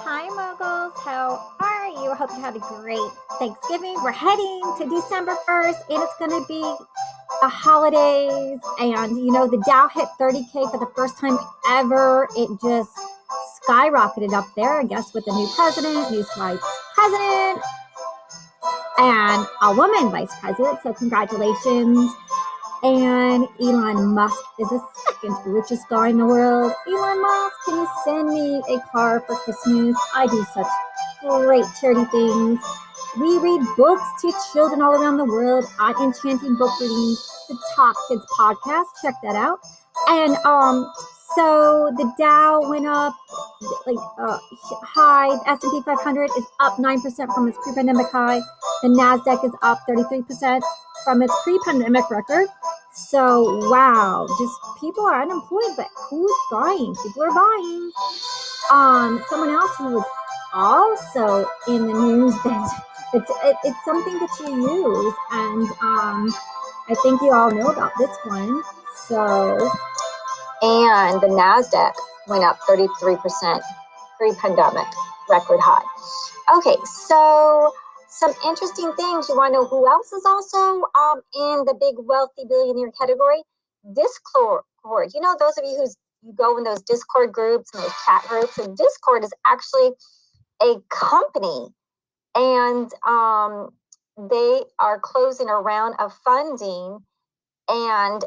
Hi, Moguls. How are you? I hope you had a great Thanksgiving. We're heading to December 1st, and it's going to be the holidays. And, the Dow hit 30K for the first time ever. It just skyrocketed up there, I guess, with the new president, new vice president, and a woman vice president. So, congratulations. And Elon Musk is the second richest guy in the world. Elon Musk, can you send me a car for Christmas? I do such great charity things. We read books to children all around the world on Enchanting Book Readings, the Top Kids podcast. Check that out. And so the Dow went up high. The S&P 500 is up 9% from its pre-pandemic high. The Nasdaq is up 33% from its pre-pandemic record. So, wow, just people are unemployed, but who's buying? People are buying. Someone else who was also in the news that it's something that you use, and I think you all know about this one. And the Nasdaq went up 33% pre-pandemic record high. Okay, so some interesting things. You want to know who else is also in the big wealthy billionaire category? Discord. Those of you you go in those Discord groups and those chat groups. So Discord is actually a company, and they are closing a round of funding, and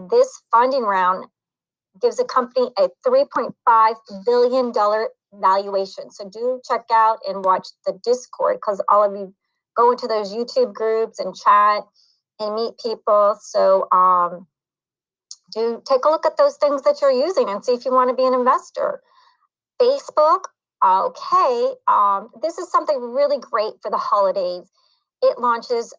this funding round gives a company a $3.5 billion valuation. So do check out and watch the Discord, because all of you go into those YouTube groups and chat and meet people. So do take a look at those things that you're using and see if you want to be an investor. Facebook. Okay. This is something really great for the holidays. It launches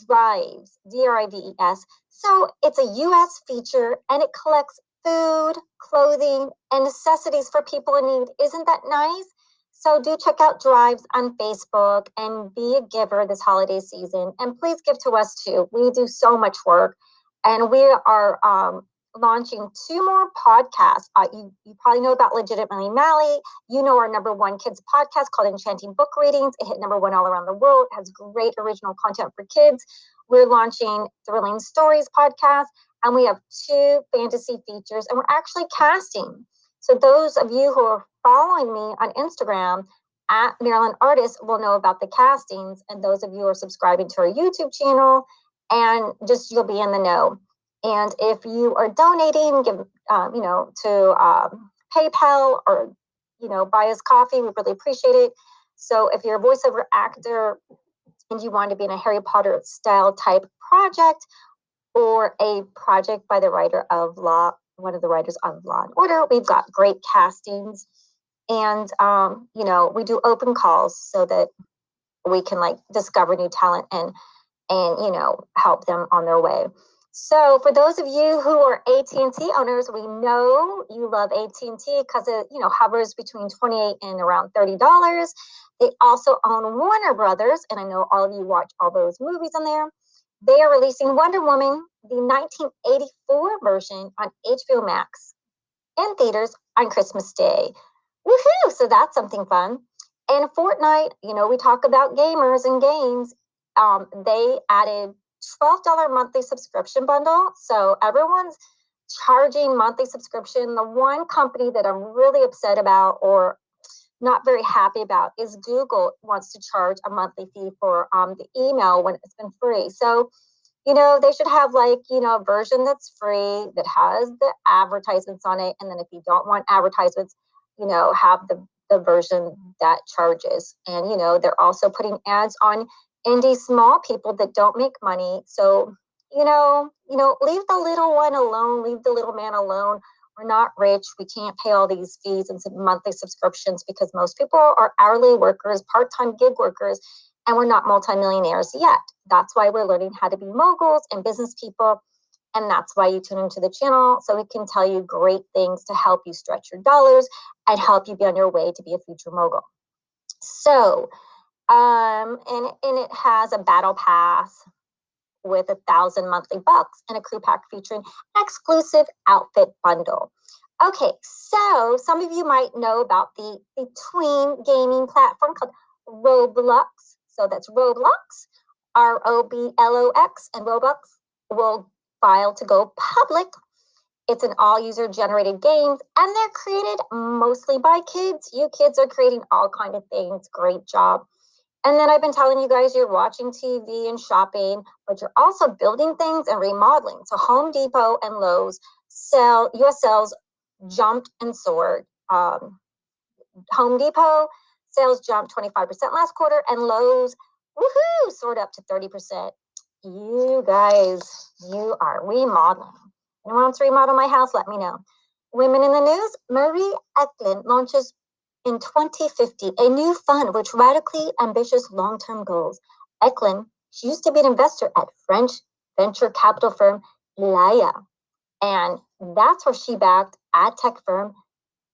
Drives, Drives. So it's a US feature, and it collects food, clothing, and necessities for people in need. Isn't that nice? So do check out Drives on Facebook and be a giver this holiday season. And please give to us too. We do so much work, and we are launching 2 more podcasts. You probably know about Legitimately Mally. You know our #1 kids podcast called Enchanting Book Readings. It hit #1 all around the world. It has great original content for kids. We're launching Thrilling Stories podcast, and we have 2 fantasy features, and we're actually casting. So those of you who are following me on Instagram at Maryland Artist will know about the castings, and those of you who are subscribing to our YouTube channel, and just you'll be in the know. And if you are donating, give to PayPal or buy us coffee, we really appreciate it. So if you're a voiceover actor and you want to be in a Harry Potter style type project, or a project by the writer of one of the writers of Law and Order, we've got great castings. And we do open calls so that we can discover new talent and help them on their way. So for those of you who are AT&T owners, we know you love AT&T because it hovers between $28 and around $30. They also own Warner Brothers, and I know all of you watch all those movies on there. They are releasing Wonder Woman, the 1984 version, on HBO Max in theaters on Christmas Day. Woohoo! So that's something fun. And Fortnite, we talk about gamers and games. They added $12 monthly subscription bundle. So everyone's charging monthly subscription. The one company that I'm really upset about or not very happy about is Google wants to charge a monthly fee for the email when it's been free. So, they should have a version that's free that has the advertisements on it. And then if you don't want advertisements, have the version that charges. And, they're also putting ads on indie small people that don't make money. So, leave the little one alone, leave the little man alone. We're not rich. We can't pay all these fees and some monthly subscriptions because most people are hourly workers, part-time gig workers, and we're not multimillionaires yet. That's why we're learning how to be moguls and business people. And that's why you tune into the channel, so we can tell you great things to help you stretch your dollars and help you be on your way to be a future mogul. So, and it has a battle pass with 1,000 monthly bucks and a crew pack featuring an exclusive outfit bundle. Okay, so some of you might know about the tween gaming platform called Roblox. So that's Roblox, Roblox, and Roblox will file to go public. It's an all user generated games, and they're created mostly by kids. You kids are creating all kind of things. Great job. And then I've been telling you guys you're watching TV and shopping, but you're also building things and remodeling. So Home Depot and Lowe's US sales jumped and soared. Home Depot sales jumped 25% last quarter, and Lowe's, woohoo, soared up to 30%. You guys, you are remodeling. Anyone wants to remodel my house? Let me know. Women in the news, Marie Eklund launches in 2050 a new fund with radically ambitious long-term goals. Eklund, she used to be an investor at French venture capital firm Laya, and that's where she backed ad tech firm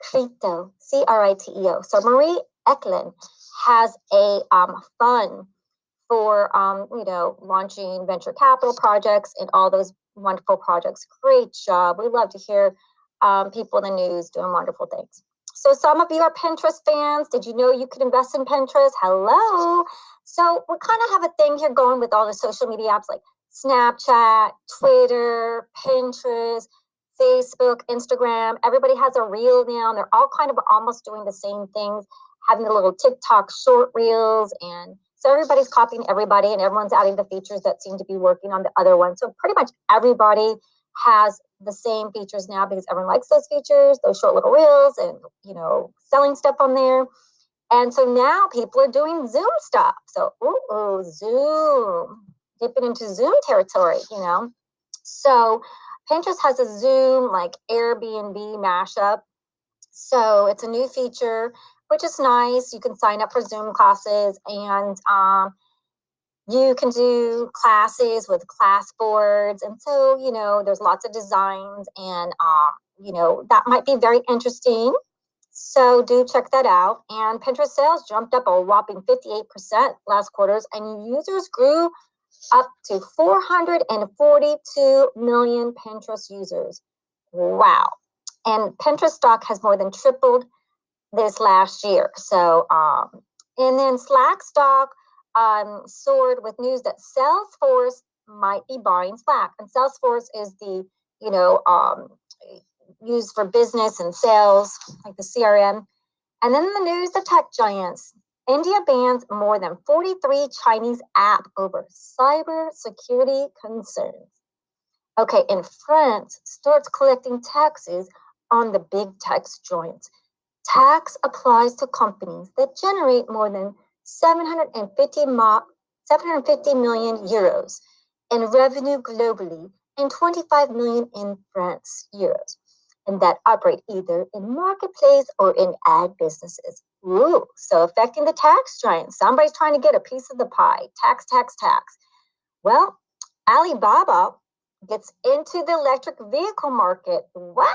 Crito, Criteo. So Marie Eklund has a fund for launching venture capital projects and all those wonderful projects. Great job. We love to hear people in the news doing wonderful things. So some of you are Pinterest fans. Did you know you could invest in Pinterest? Hello. So we kind of have a thing here going with all the social media apps like Snapchat, Twitter, Pinterest, Facebook, Instagram. Everybody has a reel now, and they're all kind of almost doing the same things, having the little TikTok short reels. And so everybody's copying everybody, and everyone's adding the features that seem to be working on the other one. So pretty much everybody has the same features now because everyone likes those features, those short little reels, and selling stuff on there. And so now people are doing Zoom stuff. So Zoom, dipping into Zoom territory, So Pinterest has a Zoom like Airbnb mashup. So it's a new feature, which is nice. You can sign up for Zoom classes, and you can do classes with class boards. And so, there's lots of designs, and, that might be very interesting. So do check that out. And Pinterest sales jumped up a whopping 58% last quarters, and users grew up to 442 million Pinterest users. Wow. And Pinterest stock has more than tripled this last year. So, and then Slack stock soared with news that Salesforce might be buying Slack. And Salesforce is the, used for business and sales, like the CRM. And then the news, the tech giants. India bans more than 43 Chinese apps over cyber security concerns. Okay, in France, starts collecting taxes on the big tech giants. Tax applies to companies that generate more than 750 million euros in revenue globally and 25 million in France euros, and that operate either in marketplace or in ad businesses. Ooh, so affecting the tax giants. Somebody's trying to get a piece of the pie. Tax, tax, tax. Well, Alibaba gets into the electric vehicle market. What?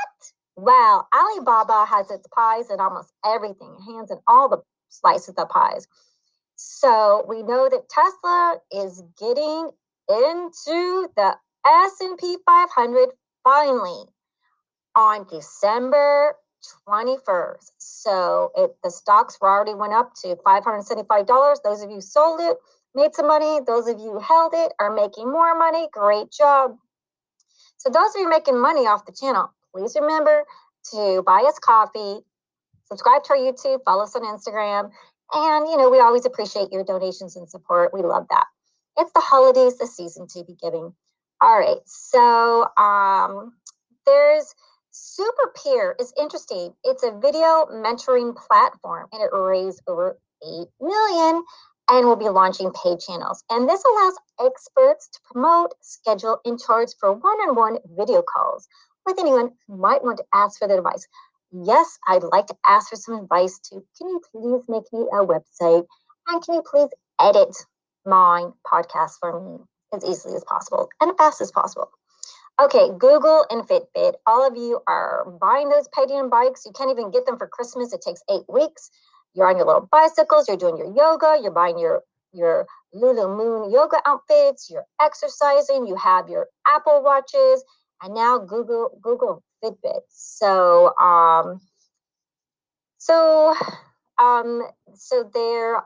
Wow, Alibaba has its pies in almost everything, hands in all the slices of pies. So we know that Tesla is getting into the S&P 500 finally on December 21st. So the stocks already went up to $575. Those of you sold it, made some money. Those of you held it are making more money. Great job. So those of you making money off the channel, please remember to buy us coffee, subscribe to our YouTube, follow us on Instagram. And, we always appreciate your donations and support. We love that. It's the holidays, the season to be giving. All right. So there's Super Peer is interesting. It's a video mentoring platform, and it raised over 8 million and will be launching paid channels. And this allows experts to promote, schedule, and charge for one-on-one video calls with anyone who might want to ask for their advice. Yes, I'd like to ask for some advice too. Can you please make me a website? And can you please edit my podcast for me as easily as possible and as fast as possible? Okay, Google and Fitbit. All of you are buying those paid-in bikes. You can't even get them for Christmas. It takes 8 weeks. You're on your little bicycles. You're doing your yoga. You're buying your Lulu Moon yoga outfits. You're exercising. You have your Apple Watches. and now Google Fitbit. So they're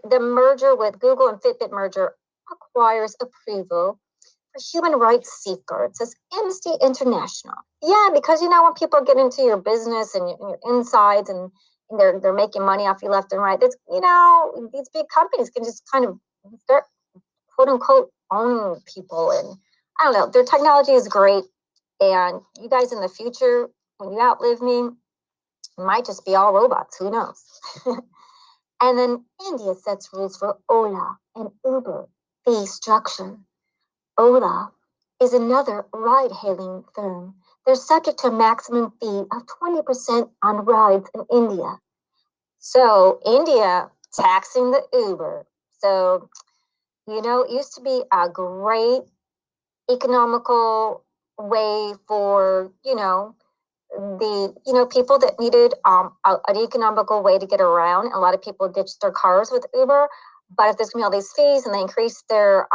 the merger with Google and Fitbit merger acquires approval for human rights safeguards, says Amnesty International. Yeah, because when people get into your business and your insides and they're making money off you left and right, it's these big companies can just kind of start quote unquote owning people, and I don't know, their technology is great, and you guys in the future, when you outlive me, might just be all robots, who knows? And then India sets rules for Ola and Uber fee structure. Ola is another ride-hailing firm. They're subject to a maximum fee of 20% on rides in India. So India taxing the Uber. So, it used to be a great economical way for, the people that needed an economical way to get around. A lot of people ditched their cars with Uber, but if there's gonna be all these fees and they increase their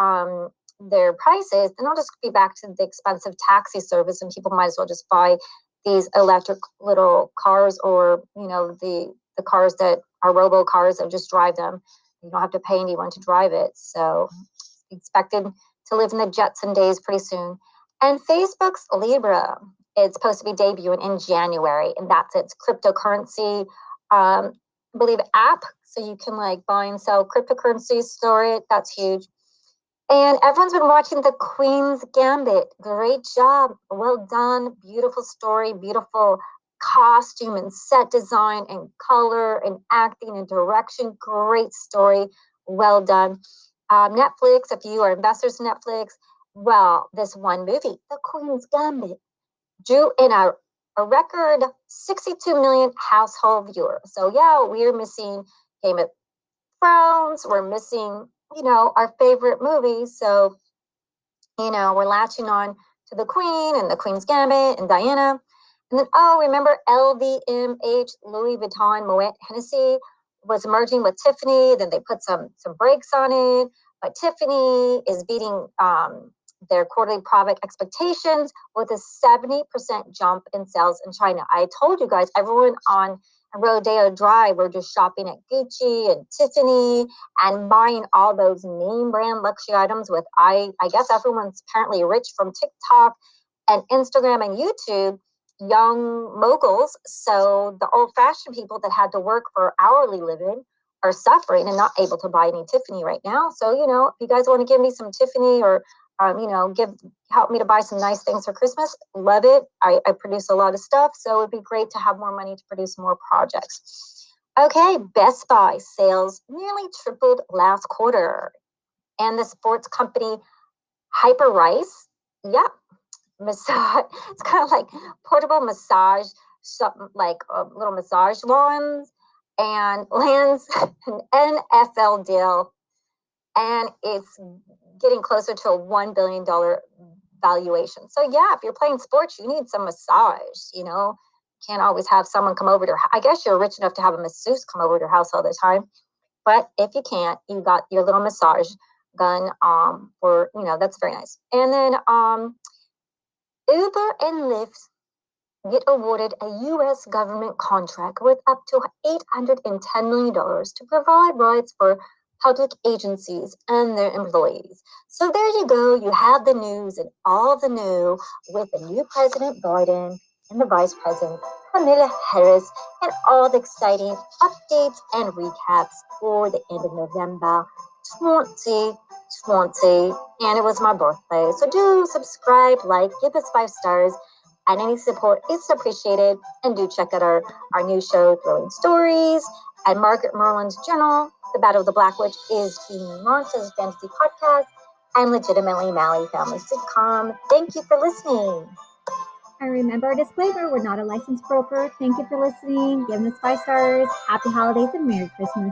prices, then I'll just be back to the expensive taxi service, and people might as well just buy these electric little cars, or the cars that are robo cars that just drive them. You don't have to pay anyone to drive it. So expected to live in the Jetson days pretty soon. And Facebook's Libra, it's supposed to be debuting in January, and that's its cryptocurrency, I believe, app. So you can buy and sell cryptocurrency, store it. That's huge. And everyone's been watching The Queen's Gambit. Great job. Well done. Beautiful story, beautiful costume and set design and color and acting and direction. Great story. Well done. Netflix, if you are investors in Netflix, well, this one movie, The Queen's Gambit, drew in a record 62 million household viewers. So yeah, we're missing Game of Thrones. We're missing, our favorite movies. So, we're latching on to the Queen and the Queen's Gambit and Diana. And then, remember LVMH, Louis Vuitton, Moet Hennessy was merging with Tiffany. Then they put some brakes on it. But Tiffany is beating their quarterly profit expectations with a 70% jump in sales in China. I told you guys, everyone on Rodeo Drive were just shopping at Gucci and Tiffany and buying all those name brand luxury items with, I guess everyone's apparently rich from TikTok and Instagram and YouTube, young moguls. So the old fashioned people that had to work for hourly living are suffering and not able to buy any Tiffany right now. So, if you guys want to give me some Tiffany, or help me to buy some nice things for Christmas, love it. I produce a lot of stuff, so it'd be great to have more money to produce more projects. Okay, Best Buy sales nearly tripled last quarter. And the sports company Hyper Rice, yeah, massage. It's kind of like portable massage, something like little massage wands, and lands an NFL deal, and it's getting closer to a $1 billion valuation. So yeah, if you're playing sports, you need some massage. Can't always have someone come over to your. I guess you're rich enough to have a masseuse come over to your house all the time, but if you can't, you got your little massage gun. For that's very nice. And then Uber and Lyft get awarded a U.S. government contract worth up to $810 million to provide rides for public agencies and their employees. So there you go. You have the news and all the new with the new President Biden and the Vice President Kamala Harris, and all the exciting updates and recaps for the end of November 2020. And it was my birthday. So do subscribe, give us 5 stars. And any support is appreciated. And do check out our new show, Thrilling Stories, and Margaret Merlin's Journal. The Battle of the Black Witch is being launched as a fantasy podcast and legitimately Mally family sitcom. Thank you for listening. And remember our disclaimer, we're not a licensed broker. Thank you for listening. Give us 5 stars. Happy holidays and Merry Christmas.